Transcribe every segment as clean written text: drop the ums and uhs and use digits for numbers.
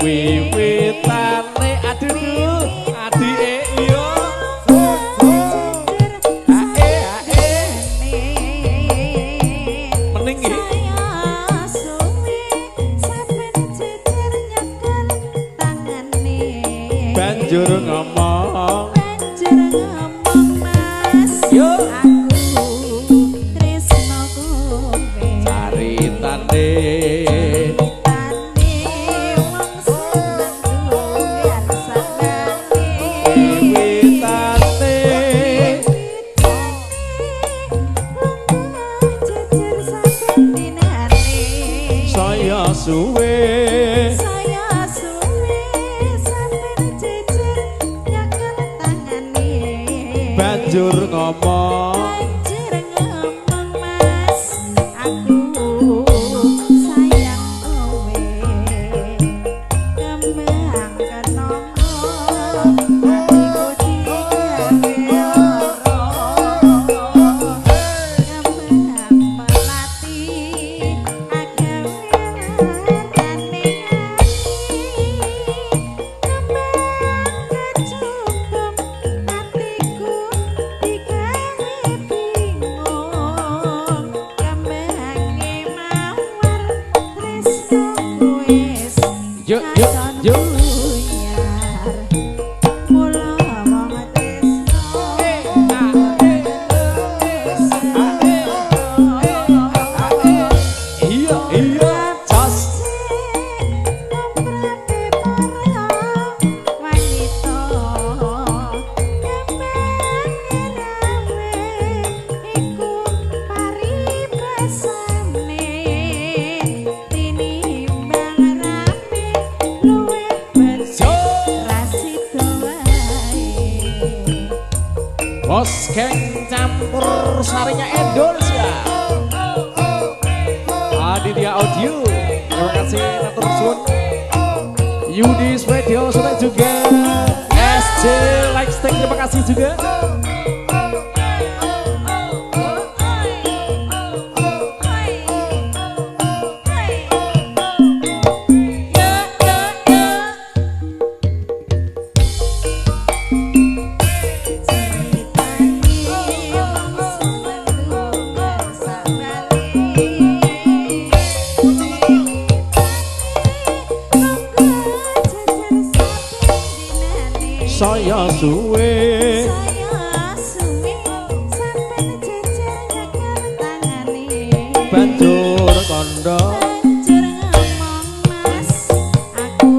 wiwitane aduh adike yo mening iki banjur ngomong mas yo aku tresno kowe caritane suwe saya suwe sampai jejer nyakel tangane banjur ngomong mas aku sayang kowe kembang kenongo hatiku digawe lara kembang melati yuk yuk yuk iya iya cas Bos Geng campur sarinya Indonesia Aditya Audio terima kasih Natur Sun Yudis Radio sudah juga SC Lightstick terima kasih juga saya suwe sampai jejer nyakel tangane banjur kondo banjur ngomong mas aku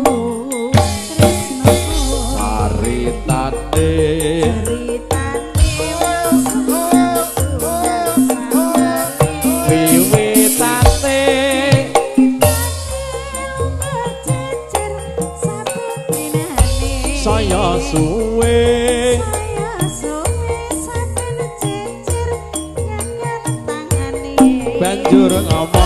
tresno caritane wiwitane saya suwe sampai jejer nyakel tangane banjur ngomong